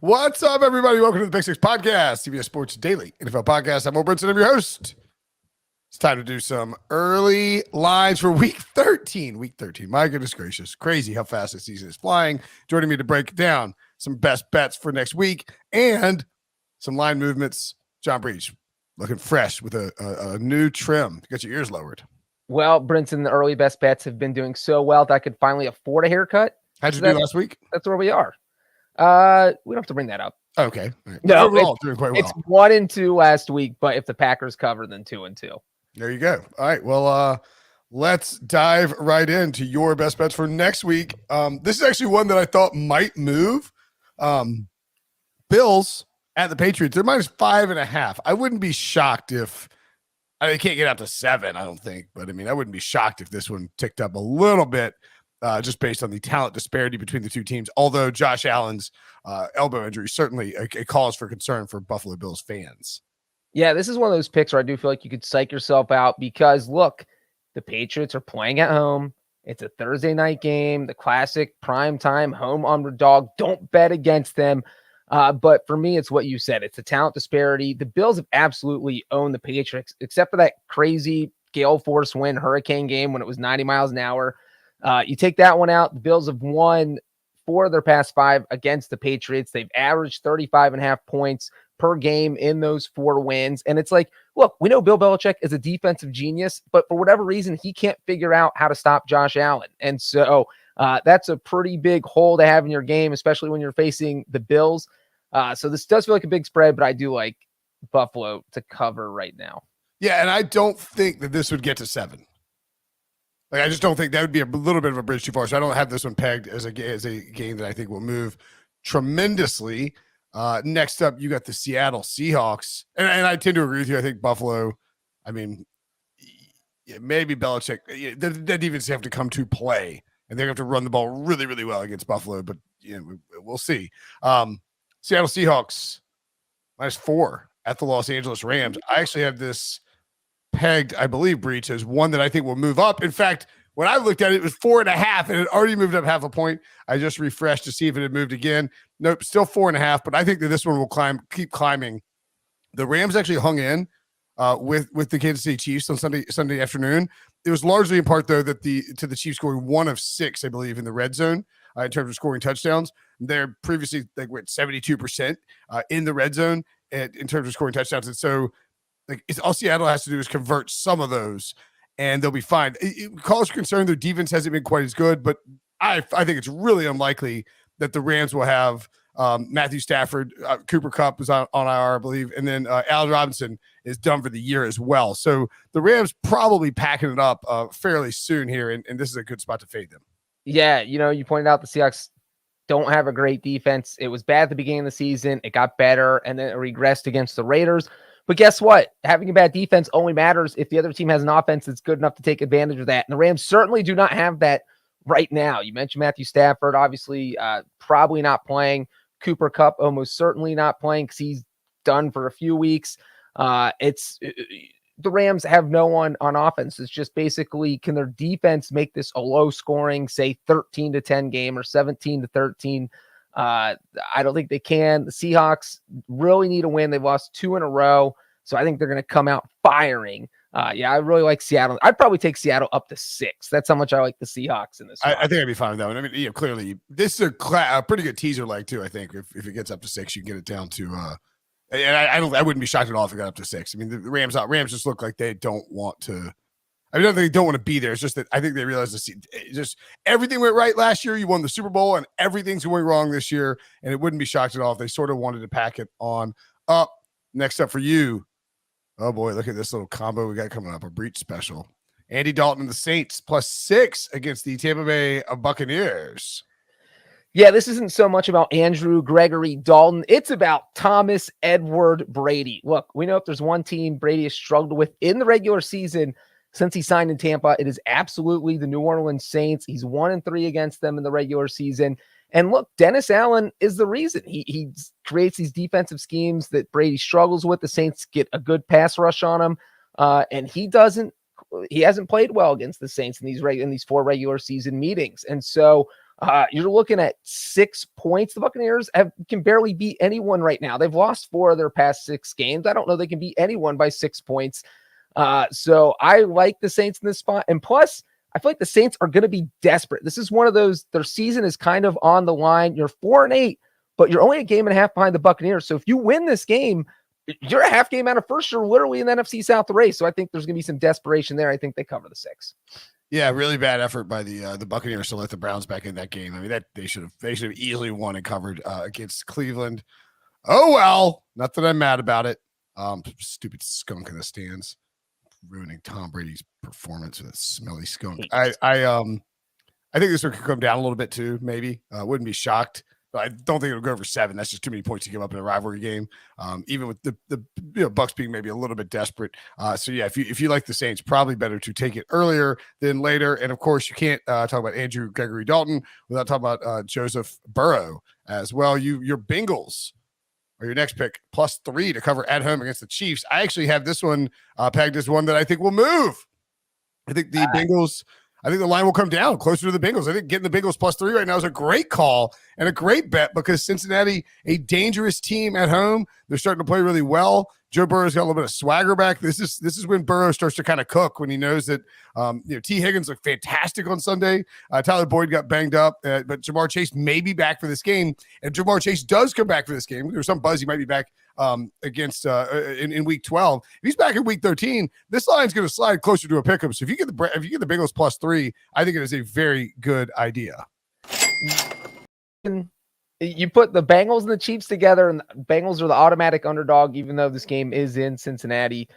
What's up, everybody? Welcome to the Big Six Podcast, CBS Sports Daily NFL Podcast. I'm Brinson, I'm your host. It's time to do some early lines for Week 13. Week 13. My goodness gracious. Crazy how fast the season is flying. Joining me to break down some best bets for next week and some line movements. John Breech, looking fresh with a new trim. You got your ears lowered. Well, Brinson, the early best bets have been doing so well that I could finally afford a haircut. How'd you do last week? That's where we are. We don't have to bring that up. Okay. Right. No, overall, doing quite well. It's 1-2 last week, but if the Packers cover, then 2-2. There you go. All right. Well, let's dive right into your best bets for next week. This is actually one that I thought might move. Bills at the Patriots. They're -5.5. I wouldn't be shocked if they can't get up to 7, I don't think. But, I mean, I wouldn't be shocked if this one ticked up a little bit just based on the talent disparity between the two teams. Although Josh Allen's elbow injury certainly a cause for concern for Buffalo Bills fans. Yeah, this is one of those picks where I do feel like you could psych yourself out because, look, the Patriots are playing at home. It's a Thursday night game, the classic primetime home underdog. Don't bet against them. But for me, it's what you said. It's the talent disparity. The Bills have absolutely owned the Patriots, except for that crazy gale force wind hurricane game when it was 90 miles an hour. You take that one out. The Bills have won 4 of their past 5 against the Patriots. They've averaged 35.5 points per game in those 4 wins. And it's like, look, we know Bill Belichick is a defensive genius, but for whatever reason, he can't figure out how to stop Josh Allen. And so that's a pretty big hole to have in your game, especially when you're facing the Bills. So this does feel like a big spread, but I do like Buffalo to cover right now. Yeah, and I don't think that this would get to 7. Like, I just don't think that would be a little bit of a bridge too far. So I don't have this one pegged as a game that I think will move tremendously. Next up, you got the Seattle Seahawks. And I tend to agree with you. I think Buffalo, I mean, maybe Belichick, that defense have to come to play. And they're going to have to run the ball really, really well against Buffalo. But we'll see. Seattle Seahawks, -4 at the Los Angeles Rams. I actually have this pegged, I believe, Breech, as one that I think will move up. In fact, when I looked at it, it was 4.5, and it already moved up half a point. I just refreshed to see if it had moved again. Nope, still 4.5, but I think that this one will keep climbing. The Rams actually hung in with the Kansas City Chiefs on Sunday afternoon. It was largely in part, though, that the Chiefs scoring 1 of 6, I believe, in the red zone in terms of scoring touchdowns. They're previously like went 72% in the red zone in terms of scoring touchdowns, and so like all Seattle has to do is convert some of those, and they'll be fine. Cause for concern, their defense hasn't been quite as good, but I think it's really unlikely that the Rams will have Matthew Stafford. Cooper Kupp is on IR, I believe, and then Allen Robinson is done for the year as well. So the Rams probably packing it up fairly soon here, and this is a good spot to fade them. Yeah, you pointed out the Seahawks don't have a great defense. It was bad at the beginning of the season. It got better, and then it regressed against the Raiders. But guess what? Having a bad defense only matters if the other team has an offense that's good enough to take advantage of that. And the Rams certainly do not have that right now. You mentioned Matthew Stafford, obviously probably not playing. Cooper Kupp almost certainly not playing because he's done for a few weeks. The Rams have no one on offense. It's just basically, can their defense make this a low scoring, say 13-10 game or 17-13? I don't think they can. The Seahawks really need a win. They've lost 2 in a row. So I think they're going to come out firing. Yeah, I really like Seattle. I'd probably take Seattle up to 6. That's how much I like the Seahawks in this. I think I'd be fine with that one. I mean, clearly this is a pretty good teaser leg too. I think if it gets up to 6, you can get it down to and I wouldn't be shocked at all if it got up to 6. I mean, the Rams just look like they don't want to. I don't think they don't want to be there. It's just that I think they realize just everything went right last year. You won the Super Bowl, and everything's going wrong this year. And it wouldn't be shocked at all if they sort of wanted to pack it on up. Next up for you, oh boy, look at this little combo we got coming up, a Breech special. Andy Dalton and the Saints +6 against the Tampa Bay Buccaneers. Yeah, this isn't so much about Andrew Gregory Dalton. It's about Thomas Edward Brady. Look, we know if there's one team Brady has struggled with in the regular season since he signed in Tampa, it is absolutely the New Orleans Saints. He's 1-3 against them in the regular season. And look, Dennis Allen is the reason. He creates these defensive schemes that Brady struggles with. The Saints get a good pass rush on him. And he hasn't played well against the Saints in these 4 regular season meetings. And so You're looking at 6 points. The Buccaneers can barely beat anyone right now. They've lost 4 of their past 6 games. I don't know they can beat anyone by 6 points. So I like the Saints in this spot. And plus, I feel like the Saints are going to be desperate. This is one of those, their season is kind of on the line. You're 4-8, but you're only a game and a half behind the Buccaneers. So if you win this game, you're a half game out of first. You're literally in the NFC South race. So I think there's going to be some desperation there. I think they cover the 6. Yeah, really bad effort by the Buccaneers to let the Browns back in that game. I mean, that they should have easily won and covered against Cleveland. Oh well, not that I'm mad about it. Stupid skunk in the stands, ruining Tom Brady's performance with a smelly skunk. I think this one could come down a little bit too. Maybe wouldn't be shocked. But I don't think it'll go over 7. That's just too many points to give up in a rivalry game. Even with the Bucks being maybe a little bit desperate. So yeah, if you like the Saints, probably better to take it earlier than later. And of course, you can't talk about Andrew Gregory Dalton without talking about Joseph Burrow as well. Your Bengals are your next pick, +3 to cover at home against the Chiefs. I actually have this one pegged as one that I think will move. I think the Bengals. I think the line will come down closer to the Bengals. I think getting the Bengals +3 right now is a great call and a great bet because Cincinnati, a dangerous team at home, they're starting to play really well. Joe Burrow's got a little bit of swagger back. This is when Burrow starts to kind of cook, when he knows that T. Higgins looked fantastic on Sunday. Tyler Boyd got banged up, but Jamar Chase may be back for this game. And Jamar Chase does come back for this game. There's some buzz he might be back against in week 12. If he's back in week 13, this line's going to slide closer to a pick 'em. So if you get the Bengals +3, I think it is a very good idea. You put the Bengals and the Chiefs together, and the Bengals are the automatic underdog, even though this game is in Cincinnati.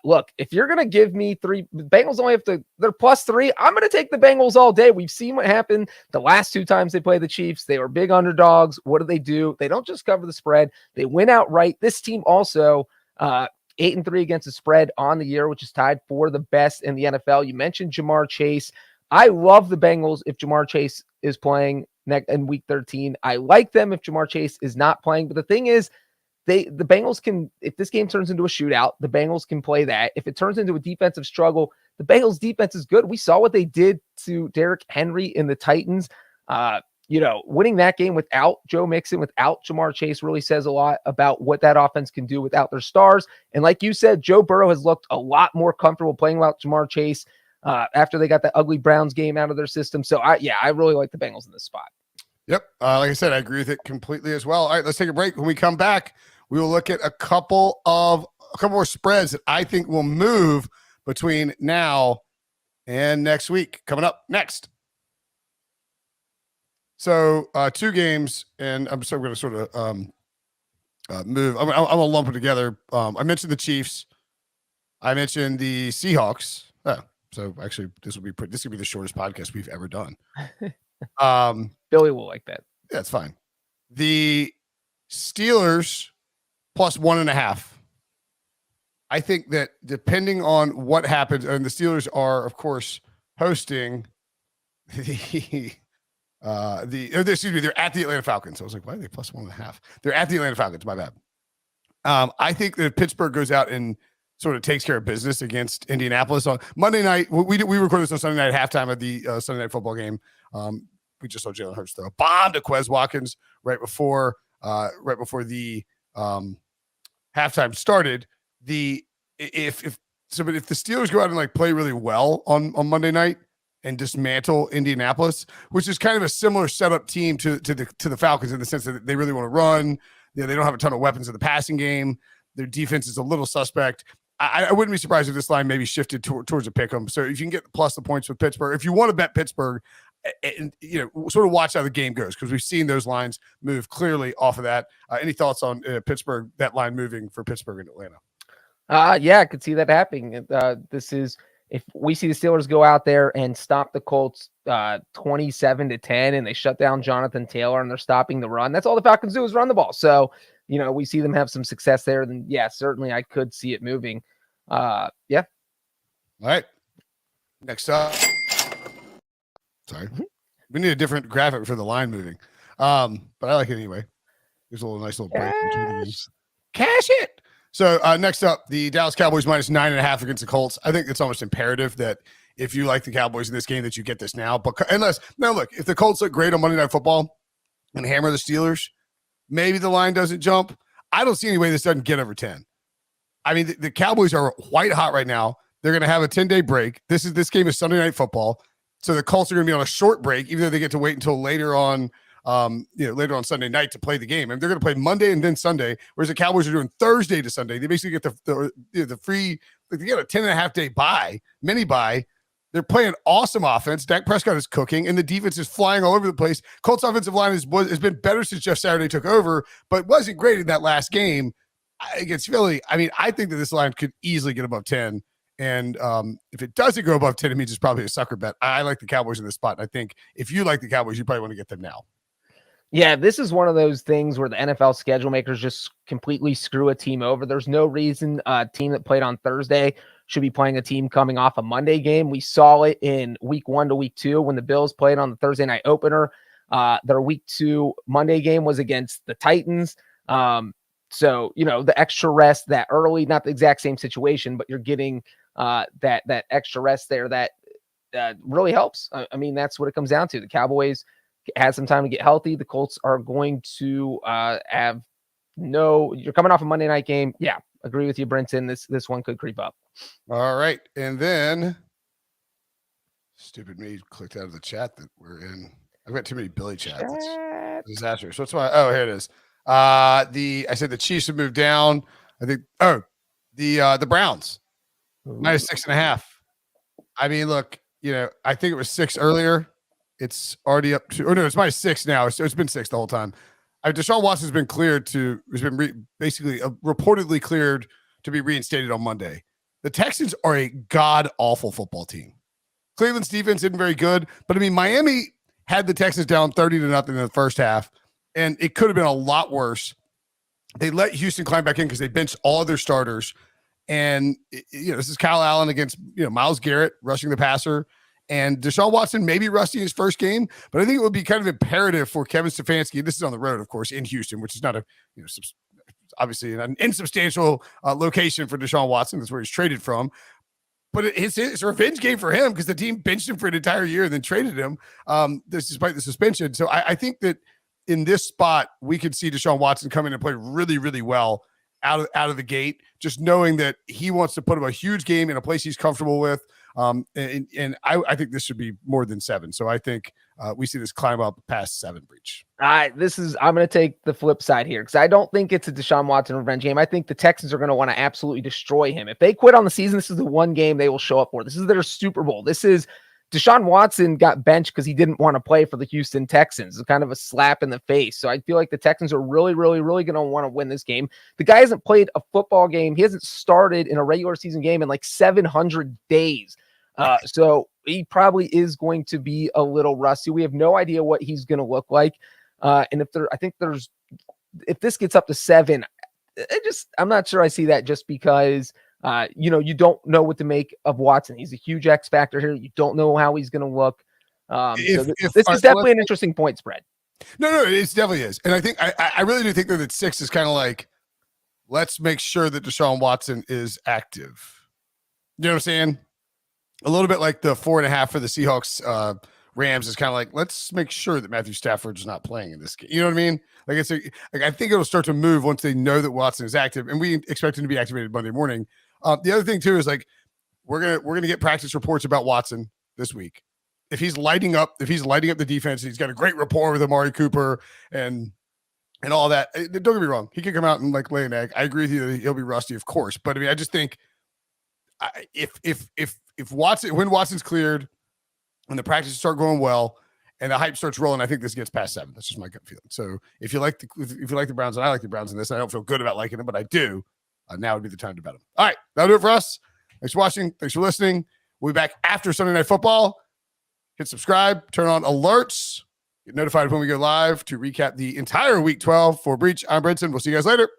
Look, if you're going to give me 3, Bengals only have to, they're +3. I'm going to take the Bengals all day. We've seen what happened the last 2 times they played the Chiefs. They were big underdogs. What do? They don't just cover the spread. They win outright. This team also 8-3 against the spread on the year, which is tied for the best in the NFL. You mentioned Jamar Chase. I love the Bengals if Jamar Chase is playing in week 13. I like them if Jamar Chase is not playing. But the thing is, the Bengals can, if this game turns into a shootout, the Bengals can play that. If it turns into a defensive struggle, the Bengals defense is good. We saw what they did to Derrick Henry in the Titans. Winning that game without Joe Mixon, without Jamar Chase really says a lot about what that offense can do without their stars. And like you said, Joe Burrow has looked a lot more comfortable playing without Jamar Chase after they got that ugly Browns game out of their system. So I really like the Bengals in this spot. Yep. Like I said, I agree with it completely as well. All right, let's take a break. When we come back, we will look at a couple more spreads that I think will move between now and next week. Coming up next. So 2 games, and I'm going to sort of move. I'm going to lump it together. I mentioned the Chiefs. I mentioned the Seahawks. So actually, this will be the shortest podcast we've ever done. Billy will like that. Yeah, it's fine. The Steelers +1.5. I think that depending on what happens, and the Steelers are, of course, hosting they're at the Atlanta Falcons. I was like, why are they +1.5? They're at the Atlanta Falcons. My bad. I think that Pittsburgh goes out and sort of takes care of business against Indianapolis on Monday night. We recorded this on Sunday night at halftime of the Sunday night football game. We just saw Jalen Hurts throw a bomb to Quez Watkins right before the halftime started. If the Steelers go out and play really well on Monday night and dismantle Indianapolis, which is kind of a similar setup team to the Falcons in the sense that they really want to run. They don't have a ton of weapons in the passing game. Their defense is a little suspect. I wouldn't be surprised if this line maybe shifted towards a pick 'em. So if you can get plus the points with Pittsburgh, if you want to bet Pittsburgh, and sort of watch how the game goes, because we've seen those lines move clearly off of that. Any thoughts on Pittsburgh, that line moving for Pittsburgh and Atlanta? Yeah, I could see that happening. This is, if we see the Steelers go out there and stop the Colts 27-10, and they shut down Jonathan Taylor and they're stopping the run, that's all the Falcons do is run the ball. So, we see them have some success there, then yeah, certainly I could see it moving. Yeah. All right. Next up. Sorry. We need a different graphic for the line moving. But I like it anyway. There's a nice little break between the games. Cash it. So next up, the Dallas Cowboys -9.5 against the Colts. I think it's almost imperative that if you like the Cowboys in this game that you get this now. But now look, if the Colts look great on Monday Night Football and hammer the Steelers, maybe the line doesn't jump. I don't see any way this doesn't get over 10. I mean, the Cowboys are white hot right now. They're going to have a 10-day break. This game is Sunday Night Football. So the Colts are going to be on a short break, even though they get to wait until later on Sunday night to play the game. And they're going to play Monday and then Sunday, whereas the Cowboys are doing Thursday to Sunday. They basically get the free, they get a 10.5-day bye, mini bye. They're playing awesome offense. Dak Prescott is cooking, and the defense is flying all over the place. Colts offensive line has been better since Jeff Saturday took over, but wasn't great in that last game against Philly. I mean, I think that this line could easily get above 10. And if it doesn't go above 10, it means it's probably a sucker bet. I like the Cowboys in this spot. And I think if you like the Cowboys, you probably want to get them now. Yeah, this is one of those things where the NFL schedule makers just completely screw a team over. There's no reason a team that played on Thursday should be playing a team coming off a Monday game. We saw it in week 1 to week 2 when the Bills played on the Thursday night opener. Their week 2 Monday game was against the Titans. So, the extra rest that early, not the exact same situation, but you're getting that extra rest there that really helps. I mean, that's what it comes down to. The Cowboys had some time to get healthy. The Colts are going to you're coming off a Monday night game. Yeah, agree with you, Brinson. This one could creep up. All right. And then stupid me clicked out of the chat that we're in. I've got too many Billy chats. It's disastrous. What's my, here it is. I said the Chiefs have moved down. I think, the Browns minus 6.5. I mean, look, I think it was 6 earlier. It's already up to, it's minus 6 now. It's been 6 the whole time. Deshaun Watson's been cleared basically reportedly cleared to be reinstated on Monday. The Texans are a god-awful football team. Cleveland's defense isn't very good, but I mean, Miami had the Texans down 30-0 in the first half, and it could have been a lot worse. They let Houston climb back in because they benched all of their starters. And, this is Kyle Allen against, Myles Garrett rushing the passer. And Deshaun Watson may be rusty in his first game, but I think it would be kind of imperative for Kevin Stefanski. This is on the road, of course, in Houston, which is not obviously an insubstantial location for Deshaun Watson. That's where he's traded from. But it's a revenge game for him because the team benched him for an entire year and then traded him despite the suspension. So I think that in this spot, we could see Deshaun Watson come in and play really, really well out of the gate, just knowing that he wants to put up a huge game in a place he's comfortable with. And I think this should be more than 7. So I think we see this climb up past 7 Breech. I'm going to take the flip side here because I don't think it's a Deshaun Watson revenge game. I think the Texans are going to want to absolutely destroy him. If they quit on the season, this is the one game they will show up for. This is their Super Bowl. This is Deshaun Watson got benched because he didn't want to play for the Houston Texans. It's kind of a slap in the face. So I feel like the Texans are really, really, really going to want to win this game. The guy hasn't played a football game. He hasn't started in a regular season game in like 700 days. So he probably is going to be a little rusty. We have no idea what he's going to look like. And if this gets up to 7, I'm not sure I see that just because, you don't know what to make of Watson. He's a huge X factor here. You don't know how he's going to look. This is definitely an interesting point spread. No, it definitely is. And I think, I really do think that 6 is kind of like, let's make sure that Deshaun Watson is active. You know what I'm saying? A little bit like the 4.5 for the Seahawks Rams is kind of like, let's make sure that Matthew Stafford's not playing in this game. You know what I mean? Like I think it'll start to move once they know that Watson is active, and we expect him to be activated Monday morning. The other thing too is like we're gonna get practice reports about Watson this week. If he's lighting up the defense, he's got a great rapport with Amari Cooper and all that. Don't get me wrong, he could come out and like lay an egg. I agree with you that he'll be rusty, of course, but I mean, I just think if Watson's cleared and the practices start going well and the hype starts rolling, I think this gets past 7. That's just my gut feeling. So if you like the Browns, and I like the Browns in this, and I don't feel good about liking them, but I do. Now would be the time to bet them. All right, that'll do it for us. Thanks for watching. Thanks for listening. We'll be back after Sunday Night Football. Hit subscribe, turn on alerts, get notified when we go live to recap the entire Week 12. For Breech, I'm Brinson. We'll see you guys later.